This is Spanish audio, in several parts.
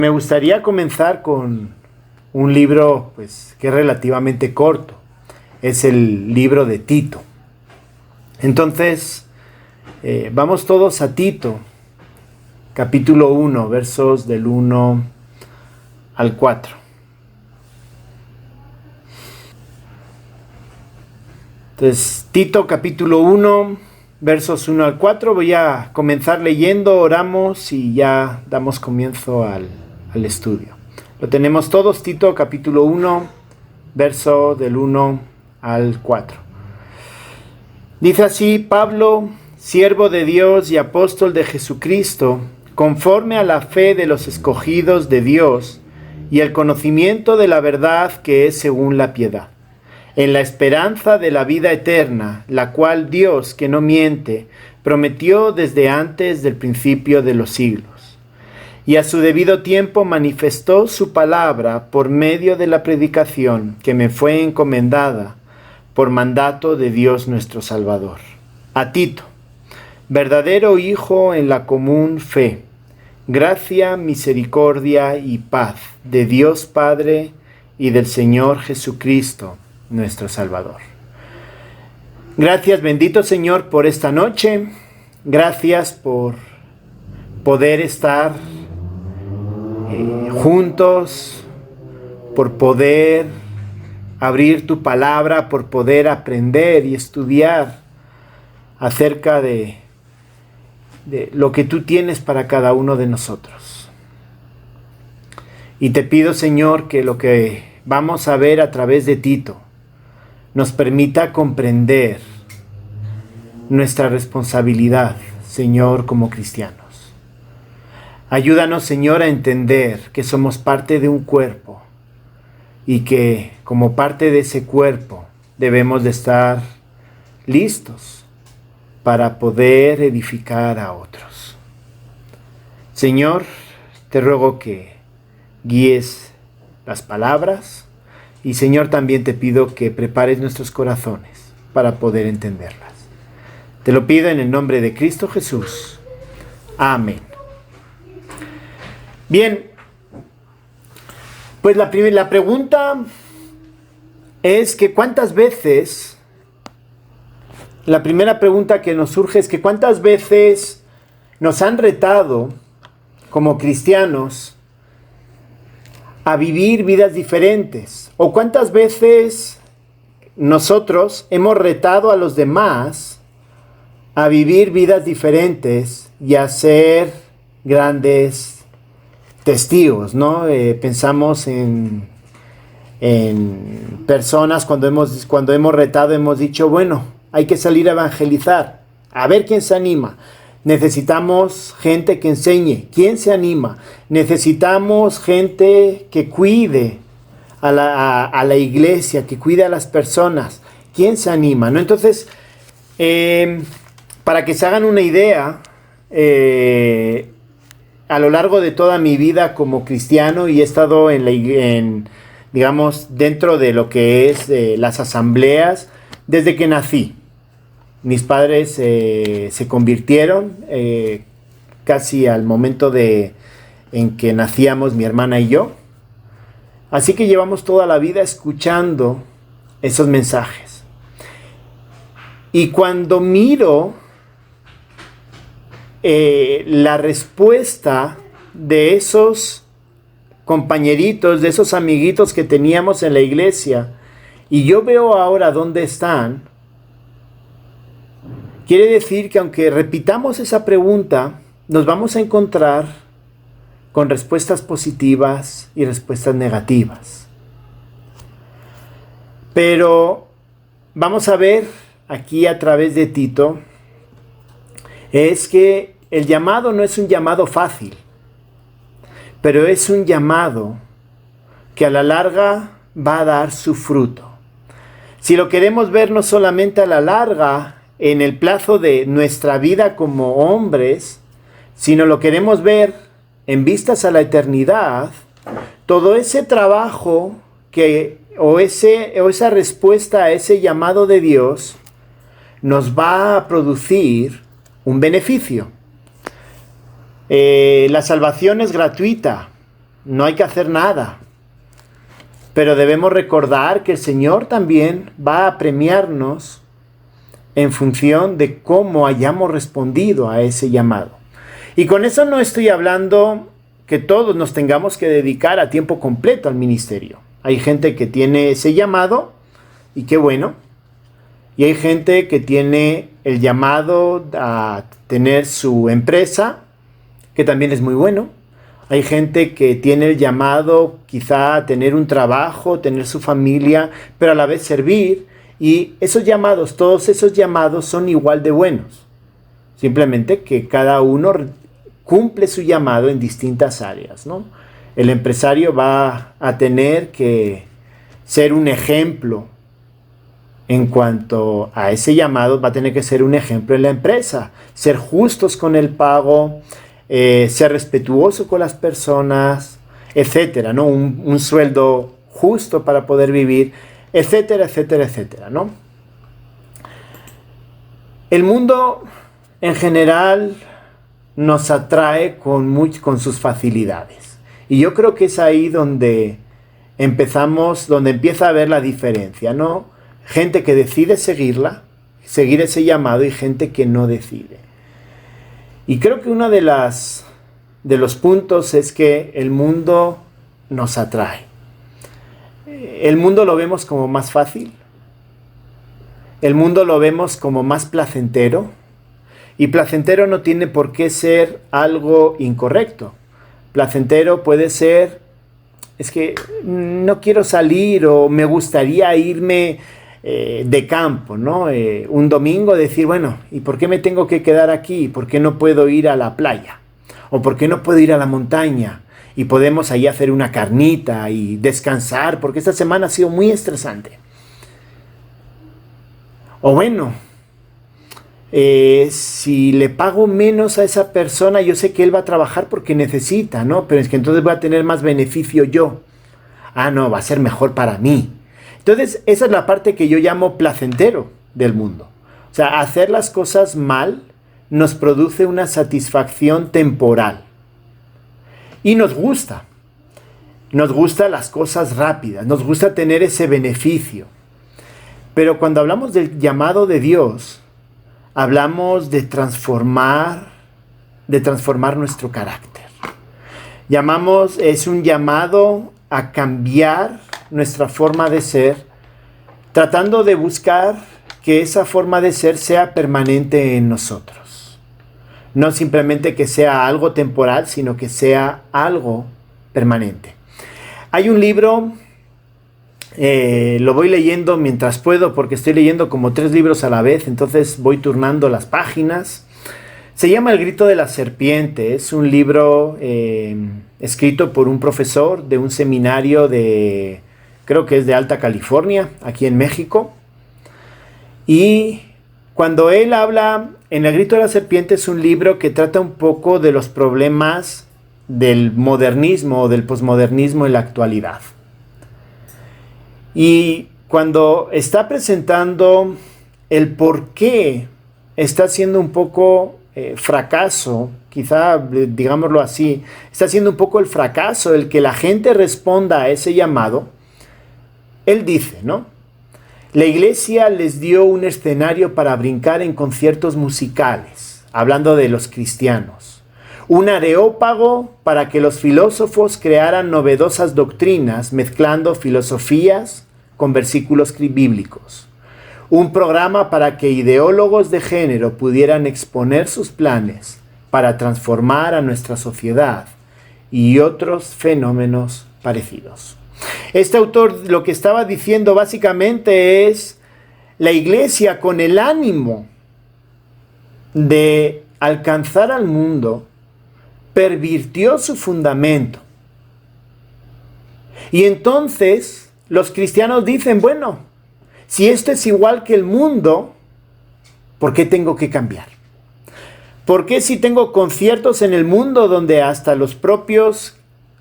Me gustaría comenzar con un libro que es relativamente corto. Es el libro de Tito. Entonces, vamos todos a Tito, capítulo 1, versos del 1 al 4. Entonces, Tito capítulo 1, versos 1 al 4. Voy a comenzar leyendo, oramos y ya damos comienzo al estudio. Lo tenemos todos, Tito capítulo 1, verso del 1 al 4. Dice así: Pablo, siervo de Dios y apóstol de Jesucristo, conforme a la fe de los escogidos de Dios y el conocimiento de la verdad que es según la piedad, en la esperanza de la vida eterna, la cual Dios, que no miente, prometió desde antes del principio de los siglos. Y a su debido tiempo manifestó su palabra por medio de la predicación que me fue encomendada por mandato de Dios nuestro Salvador. A Tito, verdadero hijo en la común fe, gracia, misericordia y paz de Dios Padre y del Señor Jesucristo, nuestro Salvador. Gracias, bendito Señor, por esta noche. Gracias por poder estar juntos, por poder abrir tu palabra, por poder aprender y estudiar acerca de lo que tú tienes para cada uno de nosotros. Y te pido, Señor, que lo que vamos a ver a través de Tito nos permita comprender nuestra responsabilidad, Señor, como cristianos. Ayúdanos, Señor, a entender que somos parte de un cuerpo y que como parte de ese cuerpo debemos de estar listos para poder edificar a otros. Señor, te ruego que guíes las palabras y, Señor, también te pido que prepares nuestros corazones para poder entenderlas. Te lo pido en el nombre de Cristo Jesús. Amén. Bien, pues la pregunta es que la primera pregunta que nos surge es que cuántas veces nos han retado como cristianos a vivir vidas diferentes, o cuántas veces nosotros hemos retado a los demás a vivir vidas diferentes y a ser grandes testigos, ¿no? Pensamos en personas cuando hemos retado, hemos dicho, bueno, hay que salir a evangelizar, a ver quién se anima. Necesitamos gente que enseñe, ¿quién se anima? Necesitamos gente que cuide a la iglesia, que cuide a las personas, ¿quién se anima? ¿No? Entonces, para que se hagan una idea, a lo largo de toda mi vida como cristiano, y he estado digamos, dentro de lo que es las asambleas desde que nací. Mis padres se convirtieron casi al momento en que nacíamos mi hermana y yo. Así que llevamos toda la vida escuchando esos mensajes. Y cuando miro la respuesta de esos compañeritos, de esos amiguitos que teníamos en la iglesia, y yo veo ahora dónde están, quiere decir que aunque repitamos esa pregunta, nos vamos a encontrar con respuestas positivas y respuestas negativas. Pero vamos a ver aquí a través de Tito, es que el llamado no es un llamado fácil, pero es un llamado que a la larga va a dar su fruto. Si lo queremos ver no solamente a la larga, en el plazo de nuestra vida como hombres, sino lo queremos ver en vistas a la eternidad, todo ese trabajo o esa respuesta a ese llamado de Dios nos va a producir un beneficio. La salvación es gratuita, no hay que hacer nada. Pero debemos recordar que el Señor también va a premiarnos en función de cómo hayamos respondido a ese llamado. Y con eso no estoy hablando que todos nos tengamos que dedicar a tiempo completo al ministerio. Hay gente que tiene ese llamado y qué bueno. Y hay gente que tiene el llamado a tener su empresa, que también es muy bueno. Hay gente que tiene el llamado quizá a tener un trabajo, tener su familia, pero a la vez servir. Y esos llamados, todos esos llamados son igual de buenos. Simplemente que cada uno cumple su llamado en distintas áreas, ¿no? El empresario va a tener que ser un ejemplo en cuanto a ese llamado, va a tener que ser un ejemplo en la empresa. Ser justos con el pago, ser respetuoso con las personas, etcétera, ¿no? Un sueldo justo para poder vivir, etcétera, etcétera, etcétera, ¿no? El mundo en general nos atrae con sus facilidades. Y yo creo que es ahí donde empieza a ver la diferencia, ¿no? Gente que decide seguir ese llamado y gente que no decide. Y creo que uno de los puntos es que el mundo nos atrae. El mundo lo vemos como más fácil. El mundo lo vemos como más placentero. Y placentero no tiene por qué ser algo incorrecto. Placentero puede ser, es que no quiero salir o me gustaría irme de campo, ¿no? Un domingo decir, bueno, ¿y por qué me tengo que quedar aquí? ¿Por qué no puedo ir a la playa? ¿O por qué no puedo ir a la montaña? Y podemos ahí hacer una carnita y descansar, porque esta semana ha sido muy estresante. O bueno, si le pago menos a esa persona, yo sé que él va a trabajar porque necesita, ¿no? Pero es que entonces voy a tener más beneficio yo. Ah, no, va a ser mejor para mí. Entonces, esa es la parte que yo llamo placentero del mundo. O sea, hacer las cosas mal nos produce una satisfacción temporal. Y nos gusta. Nos gustan las cosas rápidas. Nos gusta tener ese beneficio. Pero cuando hablamos del llamado de Dios, hablamos de transformar nuestro carácter. Es un llamado a cambiar nuestra forma de ser, tratando de buscar que esa forma de ser sea permanente en nosotros. No simplemente que sea algo temporal, sino que sea algo permanente. Hay un libro, lo voy leyendo mientras puedo, porque estoy leyendo como 3 libros a la vez, entonces voy turnando las páginas. Se llama El grito de la serpiente. Es un libro escrito por un profesor de un seminario creo que es de Alta California, aquí en México. Y cuando él habla, en El grito de la serpiente es un libro que trata un poco de los problemas del modernismo o del posmodernismo en la actualidad. Y cuando está presentando el por qué está siendo un poco fracaso, quizá digámoslo así, está siendo un poco el fracaso el que la gente responda a ese llamado, él dice, ¿no? La iglesia les dio un escenario para brincar en conciertos musicales, hablando de los cristianos. Un areópago para que los filósofos crearan novedosas doctrinas, mezclando filosofías con versículos bíblicos. Un programa para que ideólogos de género pudieran exponer sus planes para transformar a nuestra sociedad y otros fenómenos parecidos. Este autor lo que estaba diciendo básicamente es la iglesia, con el ánimo de alcanzar al mundo, pervirtió su fundamento. Y entonces los cristianos dicen, bueno, si esto es igual que el mundo, ¿por qué tengo que cambiar? ¿Por qué si tengo conciertos en el mundo donde hasta los propios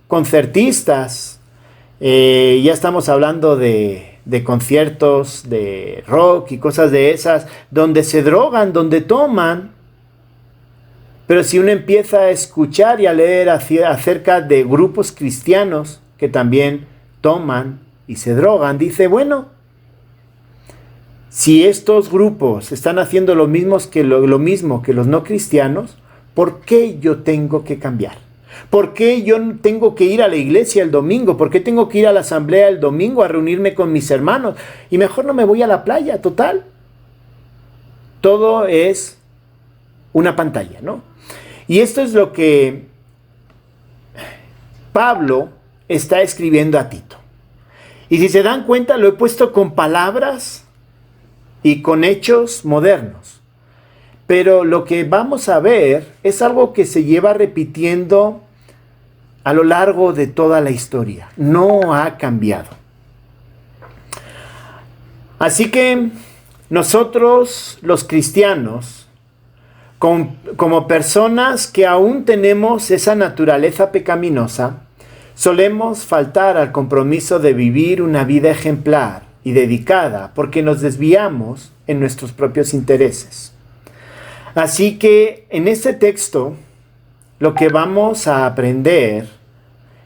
concertistas, ya estamos hablando de conciertos de rock y cosas de esas, donde se drogan, donde toman, Pero si uno empieza a escuchar y a leer acerca de grupos cristianos que también toman y se drogan, dice, bueno, si estos grupos están haciendo lo mismo que los no cristianos, ¿por qué yo tengo que cambiar? ¿Por qué yo tengo que ir a la iglesia el domingo? ¿Por qué tengo que ir a la asamblea el domingo a reunirme con mis hermanos? Y mejor no me voy a la playa, total. Todo es una pantalla, ¿no? Y esto es lo que Pablo está escribiendo a Tito. Y si se dan cuenta, lo he puesto con palabras y con hechos modernos. Pero lo que vamos a ver es algo que se lleva repitiendo a lo largo de toda la historia. No ha cambiado. Así que nosotros, los cristianos, como personas que aún tenemos esa naturaleza pecaminosa, solemos faltar al compromiso de vivir una vida ejemplar y dedicada porque nos desviamos en nuestros propios intereses. Así que en este texto lo que vamos a aprender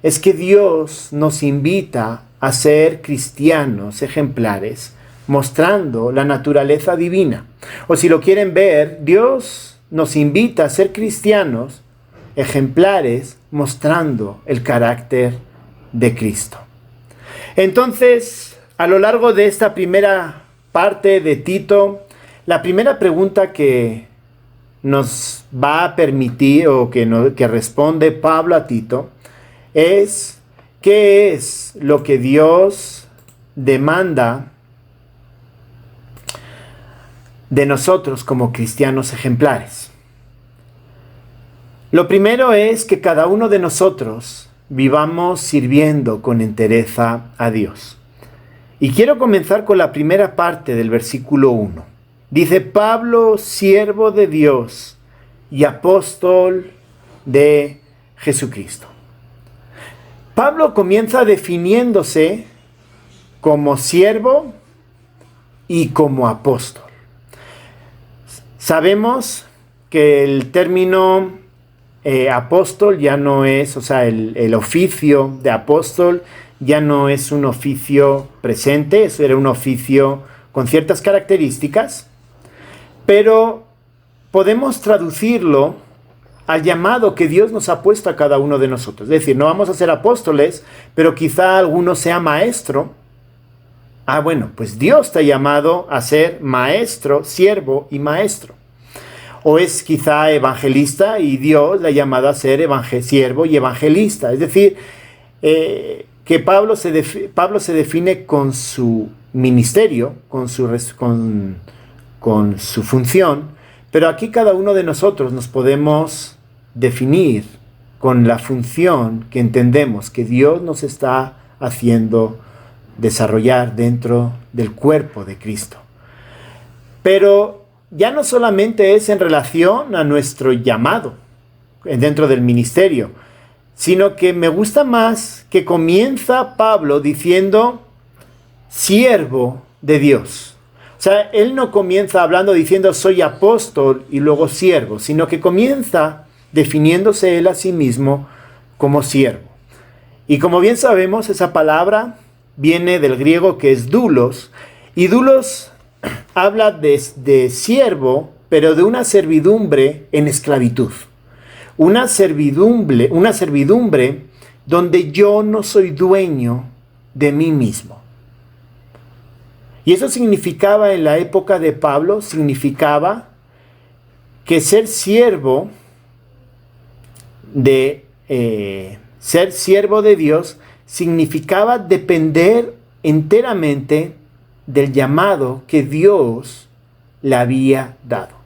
es que Dios nos invita a ser cristianos ejemplares, mostrando la naturaleza divina. O si lo quieren ver, Dios nos invita a ser cristianos ejemplares, mostrando el carácter de Cristo. Entonces, a lo largo de esta primera parte de Tito, la primera pregunta que nos va a permitir o que responde Pablo a Tito es: ¿qué es lo que Dios demanda de nosotros como cristianos ejemplares? Lo primero es que cada uno de nosotros vivamos sirviendo con entereza a Dios. Y quiero comenzar con la primera parte del versículo 1. Dice: Pablo, siervo de Dios y apóstol de Jesucristo. Pablo comienza definiéndose como siervo y como apóstol. Sabemos que el término apóstol ya no es, el oficio de apóstol ya no es un oficio presente, eso era un oficio con ciertas características, pero podemos traducirlo al llamado que Dios nos ha puesto a cada uno de nosotros. Es decir, no vamos a ser apóstoles, pero quizá alguno sea maestro. Pues Dios te ha llamado a ser maestro, siervo y maestro. O es quizá evangelista y Dios le ha llamado a ser siervo y evangelista. Es decir, que Pablo se define con su ministerio, con su función, pero aquí cada uno de nosotros nos podemos definir con la función que entendemos que Dios nos está haciendo desarrollar dentro del cuerpo de Cristo. Pero ya no solamente es en relación a nuestro llamado dentro del ministerio, sino que me gusta más que comienza Pablo diciendo siervo de Dios. O sea, él no comienza hablando diciendo soy apóstol y luego siervo, sino que comienza definiéndose él a sí mismo como siervo. Y como bien sabemos, esa palabra viene del griego que es doulos, y doulos habla de siervo, pero de una servidumbre en esclavitud. Una servidumbre donde yo no soy dueño de mí mismo. Y eso significaba en la época de Pablo, significaba que ser siervo de Dios significaba depender enteramente del llamado que Dios le había dado.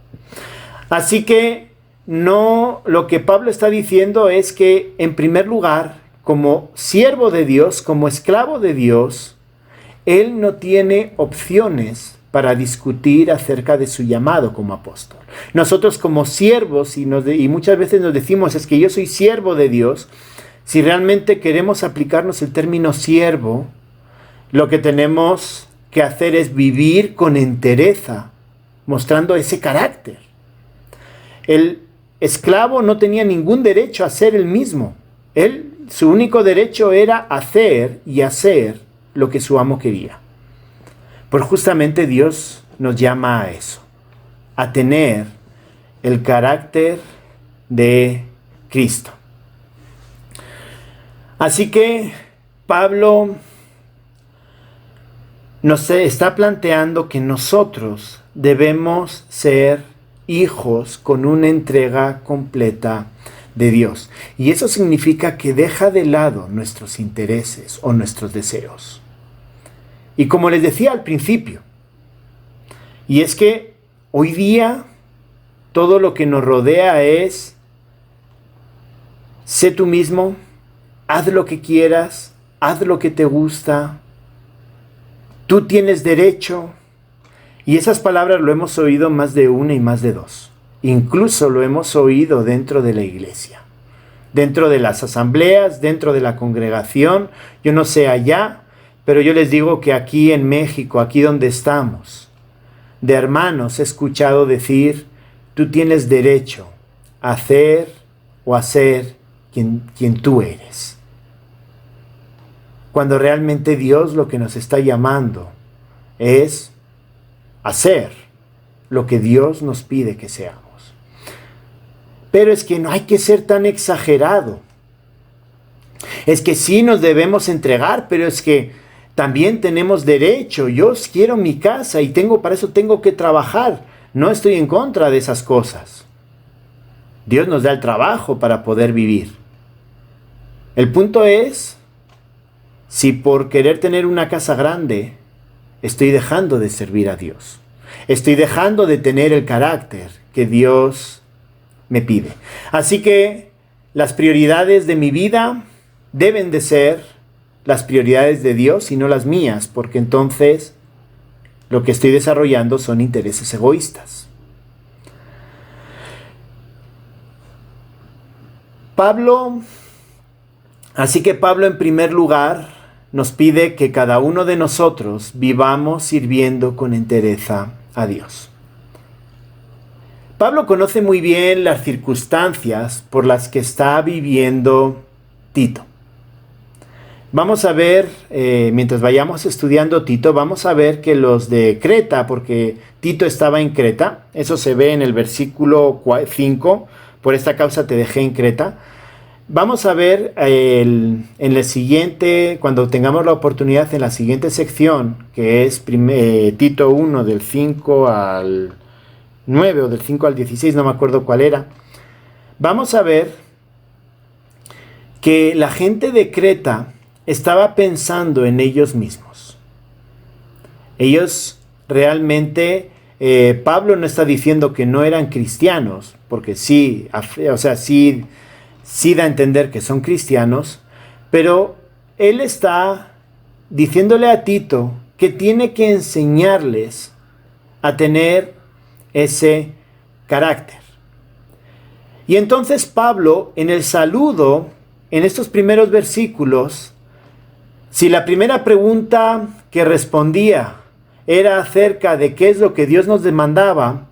Así que lo que Pablo está diciendo es que, en primer lugar, como siervo de Dios, como esclavo de Dios, él no tiene opciones para discutir acerca de su llamado como apóstol. Nosotros como siervos, y muchas veces nos decimos, es que yo soy siervo de Dios. Si realmente queremos aplicarnos el término siervo, lo que tenemos que hacer es vivir con entereza, mostrando ese carácter. esclavo no tenía ningún derecho a ser el mismo. Su único derecho era hacer y hacer lo que su amo quería. Pues justamente Dios nos llama a eso, a tener el carácter de Cristo. Así que Pablo nos está planteando que nosotros debemos ser hijos con una entrega completa de Dios. Y eso significa que deja de lado nuestros intereses o nuestros deseos. Y como les decía al principio, y es que hoy día todo lo que nos rodea es: sé tú mismo, haz lo que quieras, haz lo que te gusta, tú tienes derecho. Y esas palabras lo hemos oído más de una y más de dos. Incluso lo hemos oído dentro de la iglesia, dentro de las asambleas, dentro de la congregación. Yo no sé allá, pero yo les digo que aquí en México, aquí donde estamos, de hermanos he escuchado decir: tú tienes derecho a hacer o a ser quien tú eres. Cuando realmente Dios lo que nos está llamando es hacer lo que Dios nos pide que seamos. Pero es que no hay que ser tan exagerado. Es que sí nos debemos entregar, pero es que también tenemos derecho. Yo quiero mi casa y para eso tengo que trabajar. No estoy en contra de esas cosas. Dios nos da el trabajo para poder vivir. El punto es si por querer tener una casa grande estoy dejando de servir a Dios. Estoy dejando de tener el carácter que Dios me pide. Así que las prioridades de mi vida deben de ser las prioridades de Dios y no las mías, porque entonces lo que estoy desarrollando son intereses egoístas. Así que Pablo en primer lugar nos pide que cada uno de nosotros vivamos sirviendo con entereza a Dios. Pablo conoce muy bien las circunstancias por las que está viviendo Tito. Vamos a ver, mientras vayamos estudiando Tito, vamos a ver que los de Creta, porque Tito estaba en Creta, eso se ve en el versículo 5, por esta causa te dejé en Creta. Vamos a ver en el siguiente, cuando tengamos la oportunidad, en la siguiente sección, que es Tito 1, del 5 al 9 o del 5 al 16, no me acuerdo cuál era. Vamos a ver que la gente de Creta estaba pensando en ellos mismos. Ellos realmente, Pablo no está diciendo que no eran cristianos, porque sí, o sea, sí da a entender que son cristianos, pero él está diciéndole a Tito que tiene que enseñarles a tener ese carácter. Y entonces Pablo, en el saludo, en estos primeros versículos, si la primera pregunta que respondía era acerca de qué es lo que Dios nos demandaba,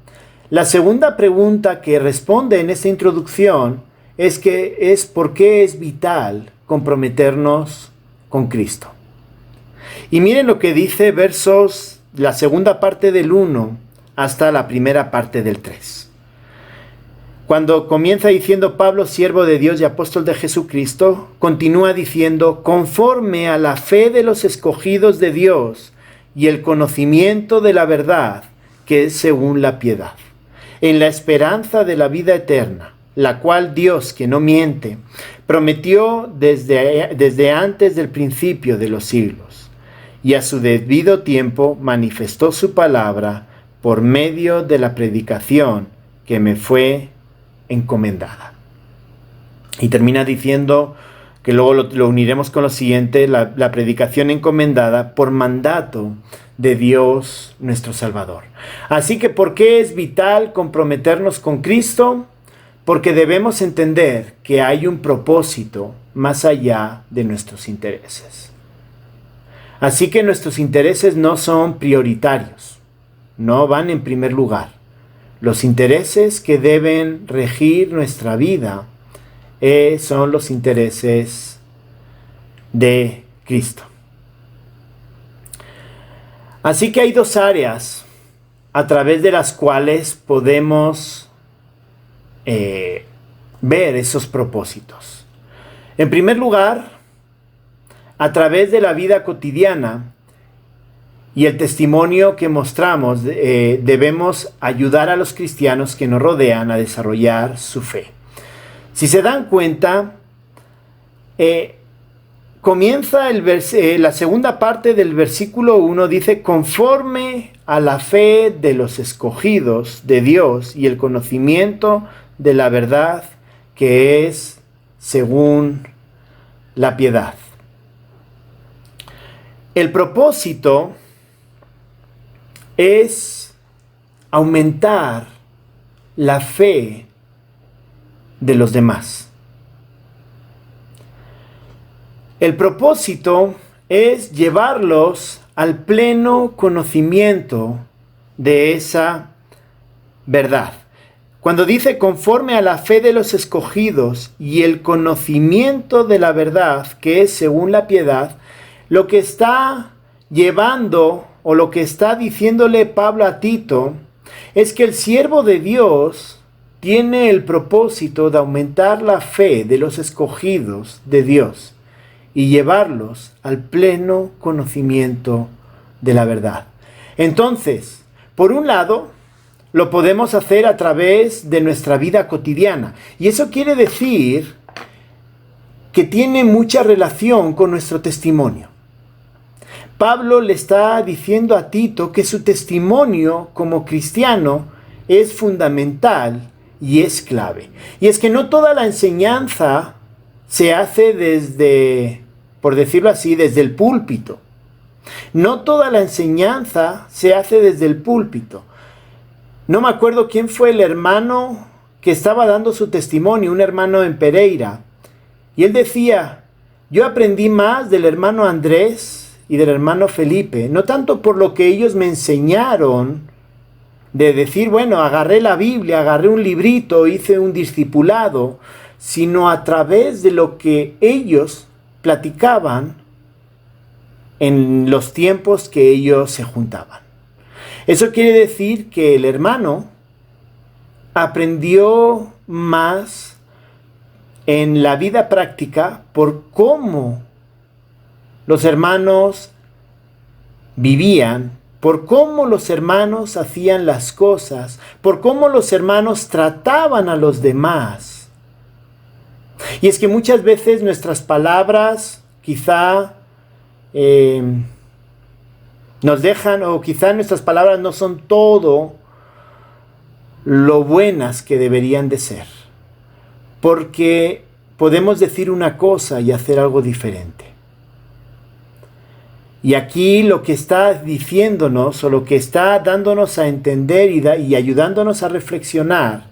la segunda pregunta que responde en esta introducción es por qué es vital comprometernos con Cristo. Y miren lo que dice la segunda parte del 1 hasta la primera parte del 3. Cuando comienza diciendo Pablo, siervo de Dios y apóstol de Jesucristo, continúa diciendo: conforme a la fe de los escogidos de Dios y el conocimiento de la verdad, que es según la piedad, en la esperanza de la vida eterna, la cual Dios, que no miente, prometió desde antes del principio de los siglos, y a su debido tiempo manifestó su palabra por medio de la predicación que me fue encomendada. Y termina diciendo, que luego lo uniremos con lo siguiente, la predicación encomendada por mandato de Dios nuestro Salvador. Así que, ¿por qué es vital comprometernos con Cristo? Porque debemos entender que hay un propósito más allá de nuestros intereses. Así que nuestros intereses no son prioritarios, no van en primer lugar. Los intereses que deben regir nuestra vida son los intereses de Cristo. Así que hay dos áreas a través de las cuales podemos ver esos propósitos. En primer lugar, a través de la vida cotidiana y el testimonio que mostramos, debemos ayudar a los cristianos que nos rodean a desarrollar su fe. Si se dan cuenta, comienza la segunda parte del versículo 1, dice, conforme a la fe de los escogidos de Dios y el conocimiento de la verdad que es según la piedad. El propósito es aumentar la fe de los demás. El propósito es llevarlos al pleno conocimiento de esa verdad. Cuando dice conforme a la fe de los escogidos y el conocimiento de la verdad que es según la piedad, lo que está llevando o lo que está diciéndole Pablo a Tito es que el siervo de Dios tiene el propósito de aumentar la fe de los escogidos de Dios y llevarlos al pleno conocimiento de la verdad. Entonces, por un lado, lo podemos hacer a través de nuestra vida cotidiana. Y eso quiere decir que tiene mucha relación con nuestro testimonio. Pablo le está diciendo a Tito que su testimonio como cristiano es fundamental y es clave. Y es que no toda la enseñanza se hace desde, por decirlo así, desde el púlpito. No toda la enseñanza se hace desde el púlpito. No me acuerdo quién fue el hermano que estaba dando su testimonio, un hermano en Pereira. Y él decía, yo aprendí más del hermano Andrés y del hermano Felipe, no tanto por lo que ellos me enseñaron, de decir, bueno, agarré la Biblia, agarré un librito, hice un discipulado, sino a través de lo que ellos platicaban en los tiempos que ellos se juntaban. Eso quiere decir que el hermano aprendió más en la vida práctica por cómo los hermanos vivían, por cómo los hermanos hacían las cosas, por cómo los hermanos trataban a los demás. Y es que muchas veces nuestras palabras quizá nos dejan, o quizá nuestras palabras no son todo lo buenas que deberían de ser. Porque podemos decir una cosa y hacer algo diferente. Y aquí lo que está diciéndonos, o lo que está dándonos a entender y ayudándonos a reflexionar,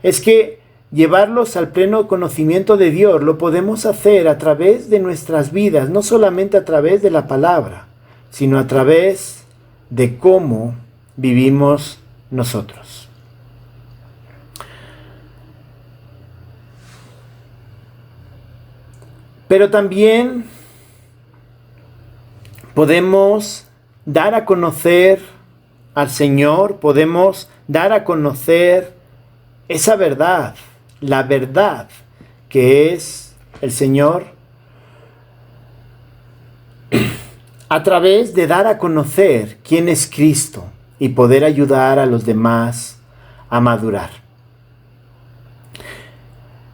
es que llevarlos al pleno conocimiento de Dios lo podemos hacer a través de nuestras vidas, no solamente a través de la palabra, sino a través de cómo vivimos nosotros. Pero también podemos dar a conocer al Señor, podemos dar a conocer esa verdad, la verdad que es el Señor, a través de dar a conocer quién es Cristo y poder ayudar a los demás a madurar.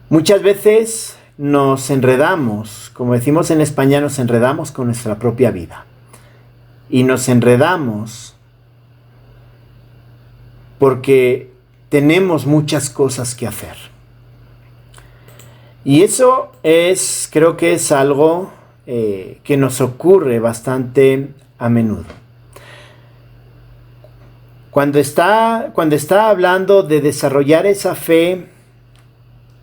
Muchas veces nos enredamos, como decimos en España, nos enredamos con nuestra propia vida. Y nos enredamos porque tenemos muchas cosas que hacer. Y eso creo que es algo que nos ocurre bastante a menudo. Cuando está hablando de desarrollar esa fe,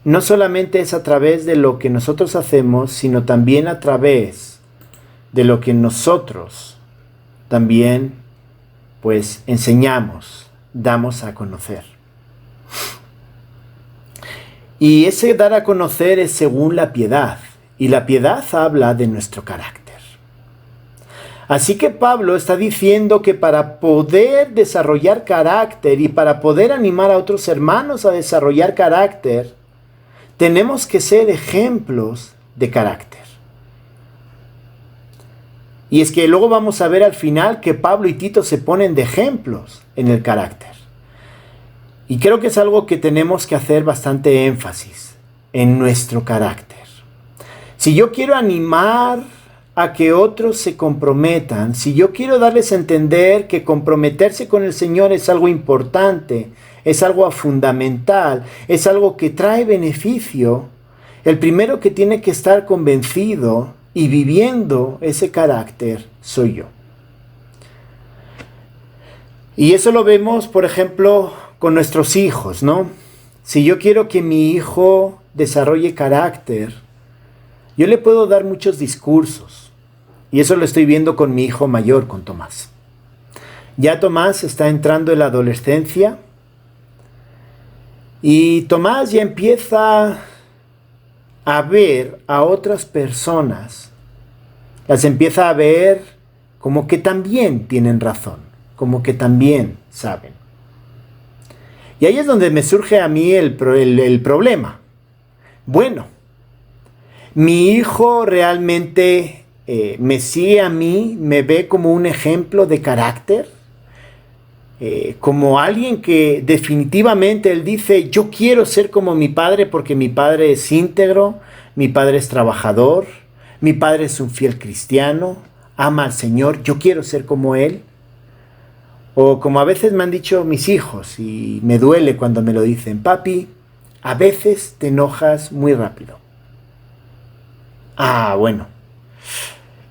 no solamente es a través de lo que nosotros hacemos, sino también a través de lo que nosotros también pues enseñamos, damos a conocer. Y ese dar a conocer es según la piedad. Y la piedad habla de nuestro carácter. Así que Pablo está diciendo que para poder desarrollar carácter y para poder animar a otros hermanos a desarrollar carácter, tenemos que ser ejemplos de carácter. Y es que luego vamos a ver al final que Pablo y Tito se ponen de ejemplos en el carácter. Y creo que es algo que tenemos que hacer bastante énfasis en nuestro carácter. Si yo quiero animar a que otros se comprometan, si yo quiero darles a entender que comprometerse con el Señor es algo importante, es algo fundamental, es algo que trae beneficio, el primero que tiene que estar convencido y viviendo ese carácter soy yo. Y eso lo vemos, por ejemplo, con nuestros hijos, ¿no? Si yo quiero que mi hijo desarrolle carácter, yo le puedo dar muchos discursos. Y eso lo estoy viendo con mi hijo mayor, con Tomás. Ya Tomás está entrando en la adolescencia. Y Tomás ya empieza a ver a otras personas. Las empieza a ver como que también tienen razón, como que también saben. Y ahí es donde me surge a mí el problema. Bueno, mi hijo realmente me sigue a mí, me ve como un ejemplo de carácter, como alguien que definitivamente él dice, yo quiero ser como mi padre porque mi padre es íntegro, mi padre es trabajador, mi padre es un fiel cristiano, ama al Señor, yo quiero ser como él. O como a veces me han dicho mis hijos, y me duele cuando me lo dicen, papi, a veces te enojas muy rápido. Ah, bueno.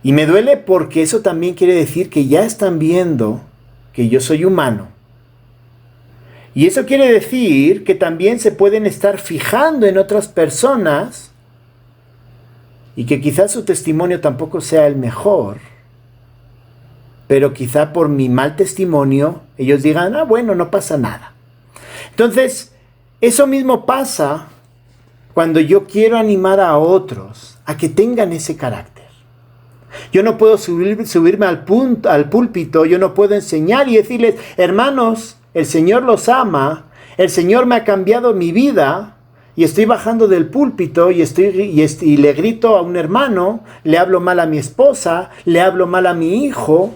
Y me duele porque eso también quiere decir que ya están viendo que yo soy humano. Y eso quiere decir que también se pueden estar fijando en otras personas y que quizás su testimonio tampoco sea el mejor, pero quizá por mi mal testimonio ellos digan, ah, bueno, no pasa nada. Entonces, eso mismo pasa cuando yo quiero animar a otros a que tengan ese carácter. Yo no puedo subirme al púlpito, yo no puedo enseñar y decirles, hermanos, el Señor los ama, el Señor me ha cambiado mi vida, y estoy bajando del púlpito y le grito a un hermano, le hablo mal a mi esposa, le hablo mal a mi hijo,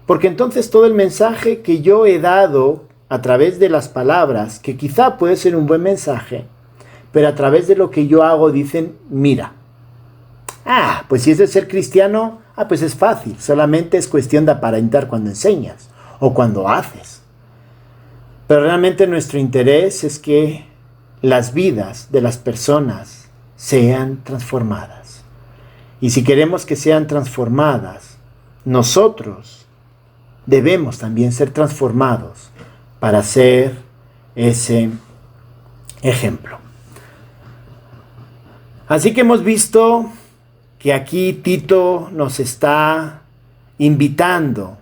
porque entonces todo el mensaje que yo he dado a través de las palabras, que quizá puede ser un buen mensaje, pero a través de lo que yo hago dicen, mira, pues si es de ser cristiano, pues es fácil, solamente es cuestión de aparentar cuando enseñas o cuando haces. Pero realmente nuestro interés es que las vidas de las personas sean transformadas. Y si queremos que sean transformadas, nosotros debemos también ser transformados para ser ese ejemplo. Así que hemos visto que aquí Tito nos está invitando.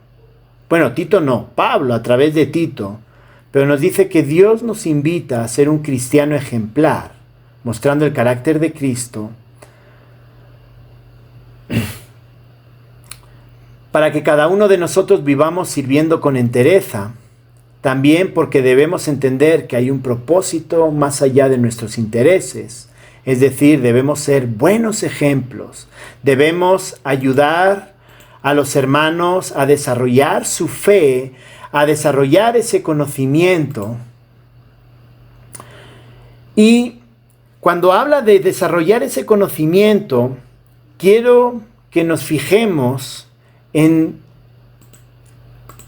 Bueno, Tito no, Pablo a través de Tito, pero nos dice que Dios nos invita a ser un cristiano ejemplar, mostrando el carácter de Cristo, para que cada uno de nosotros vivamos sirviendo con entereza, también porque debemos entender que hay un propósito más allá de nuestros intereses. Es decir, debemos ser buenos ejemplos, debemos ayudar a los hermanos a desarrollar su fe, a desarrollar ese conocimiento. Y cuando habla de desarrollar ese conocimiento, quiero que nos fijemos en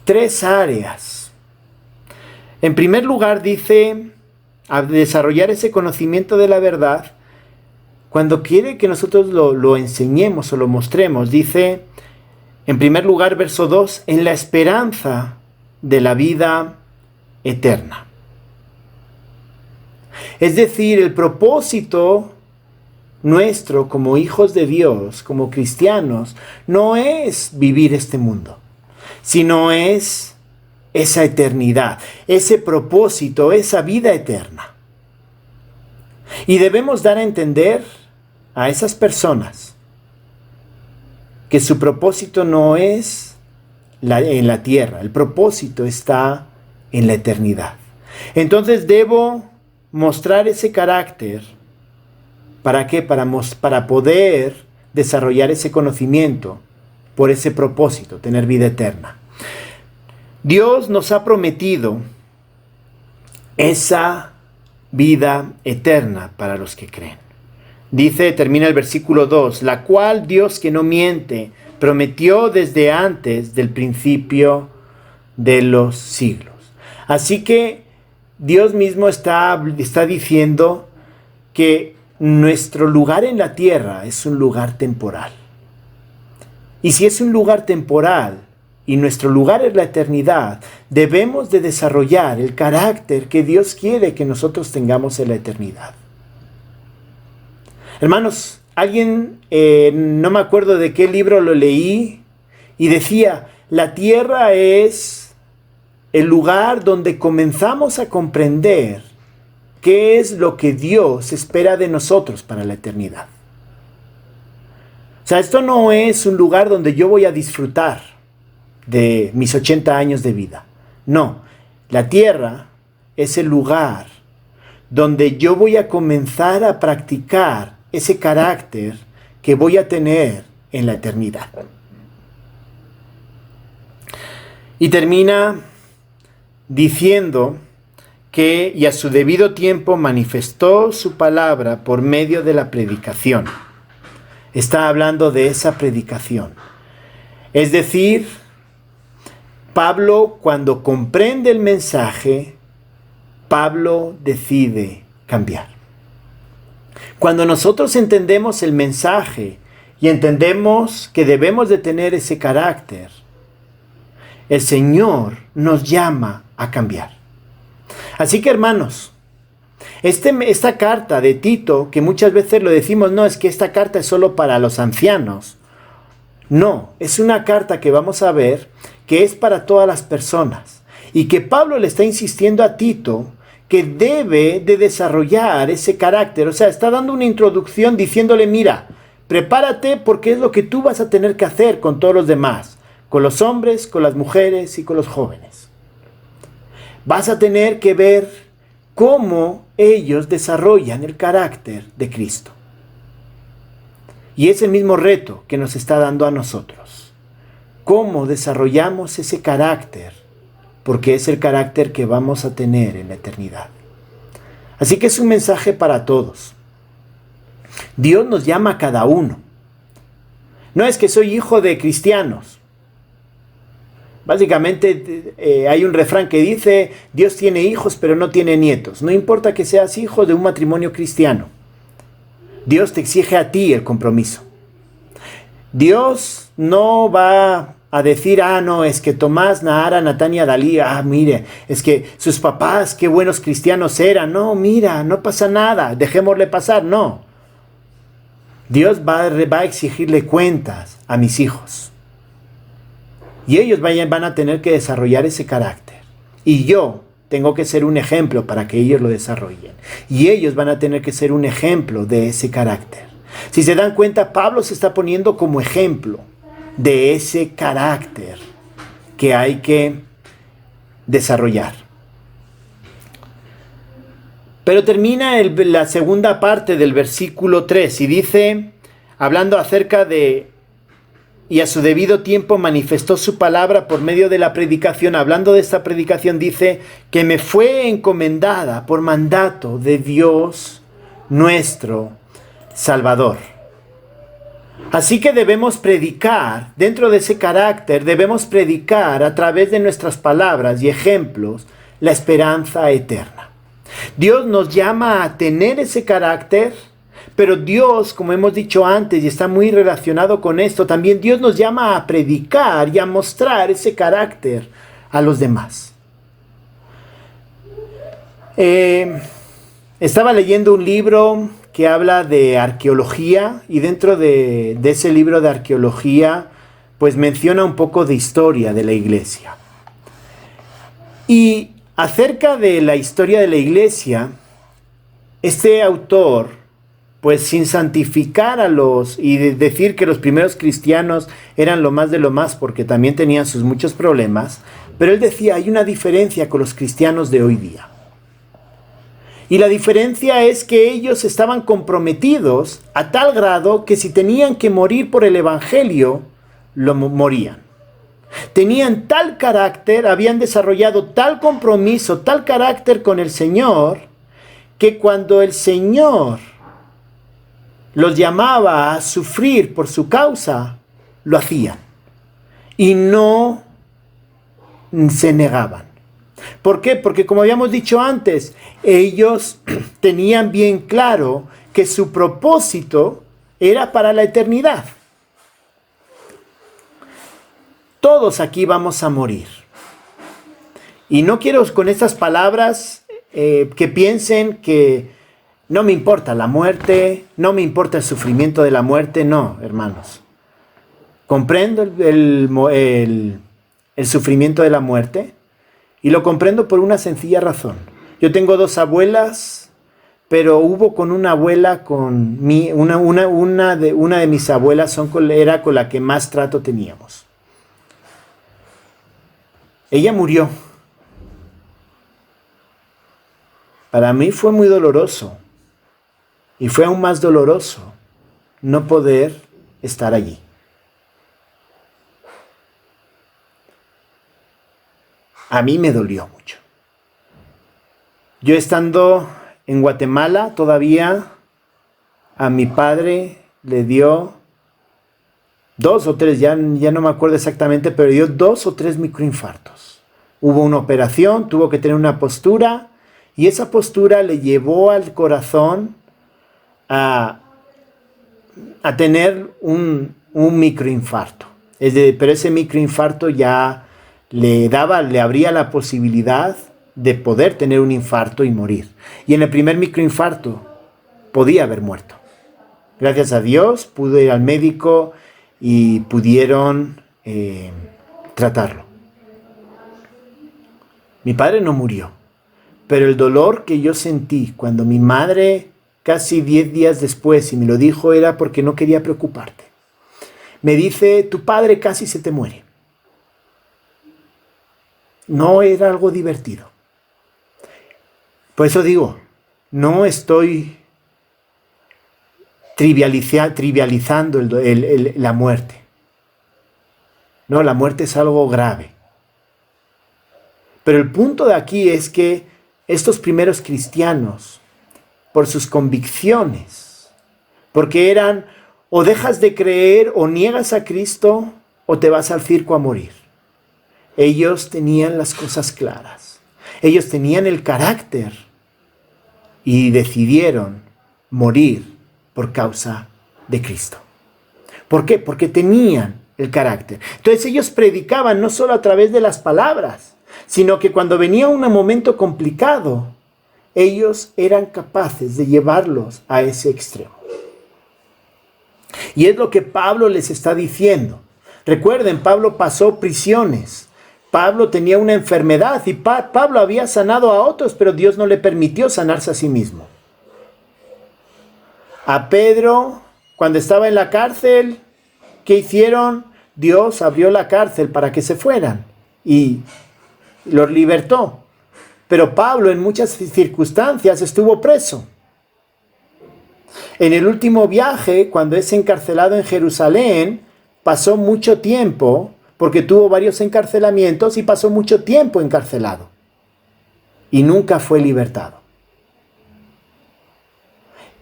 3 áreas. En primer lugar, dice, a desarrollar ese conocimiento de la verdad, cuando quiere que nosotros lo enseñemos o lo mostremos, dice, en primer lugar, verso 2, en la esperanza de la vida eterna. Es decir, el propósito nuestro como hijos de Dios, como cristianos, no es vivir este mundo, sino es esa eternidad, ese propósito, esa vida eterna. Y debemos dar a entender a esas personas que su propósito no es en la tierra, el propósito está en la eternidad. Entonces debo mostrar ese carácter. ¿Para qué? Para poder desarrollar ese conocimiento por ese propósito, tener vida eterna. Dios nos ha prometido esa vida eterna para los que creen. Dice, termina el versículo 2, la cual Dios que no miente, prometió desde antes del principio de los siglos. Así que Dios mismo está diciendo que nuestro lugar en la tierra es un lugar temporal. Y si es un lugar temporal y nuestro lugar es la eternidad, debemos de desarrollar el carácter que Dios quiere que nosotros tengamos en la eternidad. Hermanos, alguien, no me acuerdo de qué libro lo leí, y decía, la tierra es el lugar donde comenzamos a comprender qué es lo que Dios espera de nosotros para la eternidad. O sea, esto no es un lugar donde yo voy a disfrutar de mis 80 años de vida. No, la tierra es el lugar donde yo voy a comenzar a practicar ese carácter que voy a tener en la eternidad. Y termina diciendo que y a su debido tiempo manifestó su palabra por medio de la predicación. Está hablando de esa predicación. Es decir, Pablo, cuando comprende el mensaje, Pablo decide cambiar. Cuando nosotros entendemos el mensaje y entendemos que debemos de tener ese carácter, el Señor nos llama a cambiar. Así que, hermanos, esta carta de Tito, que muchas veces lo decimos, no, es que esta carta es solo para los ancianos. No, es una carta que vamos a ver que es para todas las personas. Y que Pablo le está insistiendo a Tito que debe de desarrollar ese carácter. O sea, está dando una introducción diciéndole, mira, prepárate porque es lo que tú vas a tener que hacer con todos los demás. Con los hombres, con las mujeres y con los jóvenes. Vas a tener que ver cómo ellos desarrollan el carácter de Cristo. Y es el mismo reto que nos está dando a nosotros. ¿Cómo desarrollamos ese carácter? Porque es el carácter que vamos a tener en la eternidad. Así que es un mensaje para todos. Dios nos llama a cada uno. No es que soy hijo de cristianos. Básicamente hay un refrán que dice, Dios tiene hijos pero no tiene nietos. No importa que seas hijo de un matrimonio cristiano. Dios te exige a ti el compromiso. Dios no va a decir, no, es que Tomás, Nahara, Natania, Dalí, mire, es que sus papás, qué buenos cristianos eran. No, mira, no pasa nada, dejémosle pasar, no. Dios va a exigirle cuentas a mis hijos. Y ellos van a tener que desarrollar ese carácter. Y yo tengo que ser un ejemplo para que ellos lo desarrollen. Y ellos van a tener que ser un ejemplo de ese carácter. Si se dan cuenta, Pablo se está poniendo como ejemplo de ese carácter que hay que desarrollar. Pero termina la segunda parte del versículo 3 y dice, hablando acerca de y a su debido tiempo manifestó su palabra por medio de la predicación. Hablando de esta predicación dice que me fue encomendada por mandato de Dios nuestro Salvador. Así que debemos predicar, dentro de ese carácter, debemos predicar a través de nuestras palabras y ejemplos la esperanza eterna. Dios nos llama a tener ese carácter. Pero Dios, como hemos dicho antes, y está muy relacionado con esto, también Dios nos llama a predicar y a mostrar ese carácter a los demás. Estaba leyendo un libro que habla de arqueología y dentro de ese libro de arqueología pues menciona un poco de historia de la iglesia. Y acerca de la historia de la iglesia, Este autor, pues sin santificar y decir que los primeros cristianos eran lo más de lo más, porque también tenían sus muchos problemas, pero él decía, hay una diferencia con los cristianos de hoy día. Y la diferencia es que ellos estaban comprometidos a tal grado que si tenían que morir por el evangelio, morían. Tenían tal carácter, habían desarrollado tal compromiso, tal carácter con el Señor, que cuando el Señor los llamaba a sufrir por su causa, lo hacían. Y no se negaban. ¿Por qué? Porque como habíamos dicho antes, ellos tenían bien claro que su propósito era para la eternidad. Todos aquí vamos a morir. Y no quiero con estas palabras que piensen que no me importa la muerte, no me importa el sufrimiento de la muerte. No, hermanos. Comprendo el sufrimiento de la muerte y lo comprendo por una sencilla razón. Yo tengo 2 abuelas, pero hubo con una abuela, una de mis abuelas era con la que más trato teníamos. Ella murió. Para mí fue muy doloroso. Y fue aún más doloroso no poder estar allí. A mí me dolió mucho. Yo estando en Guatemala todavía, a mi padre le dio 2 o 3, ya no me acuerdo exactamente, pero dio 2 o 3 microinfartos. Hubo una operación, tuvo que tener una postura, y esa postura le llevó al corazón a tener un microinfarto. Pero ese microinfarto ya le abría la posibilidad de poder tener un infarto y morir. Y en el primer microinfarto podía haber muerto. Gracias a Dios pude ir al médico y pudieron tratarlo. Mi padre no murió, pero el dolor que yo sentí cuando mi madre, casi 10 días después, y me lo dijo, era porque no quería preocuparte. Me dice, tu padre casi se te muere. No era algo divertido. Por eso digo, no estoy trivializando la muerte. No, la muerte es algo grave. Pero el punto de aquí es que estos primeros cristianos, por sus convicciones, porque eran o dejas de creer o niegas a Cristo o te vas al circo a morir. Ellos tenían las cosas claras. Ellos tenían el carácter y decidieron morir por causa de Cristo. ¿Por qué? Porque tenían el carácter. Entonces ellos predicaban no solo a través de las palabras, sino que cuando venía un momento complicado, ellos eran capaces de llevarlos a ese extremo. Y es lo que Pablo les está diciendo. Recuerden, Pablo pasó prisiones. Pablo tenía una enfermedad y Pablo había sanado a otros, pero Dios no le permitió sanarse a sí mismo. A Pedro, cuando estaba en la cárcel, ¿qué hicieron? Dios abrió la cárcel para que se fueran y los libertó. Pero Pablo en muchas circunstancias estuvo preso. En el último viaje, cuando es encarcelado en Jerusalén, pasó mucho tiempo, porque tuvo varios encarcelamientos y pasó mucho tiempo encarcelado. Y nunca fue libertado.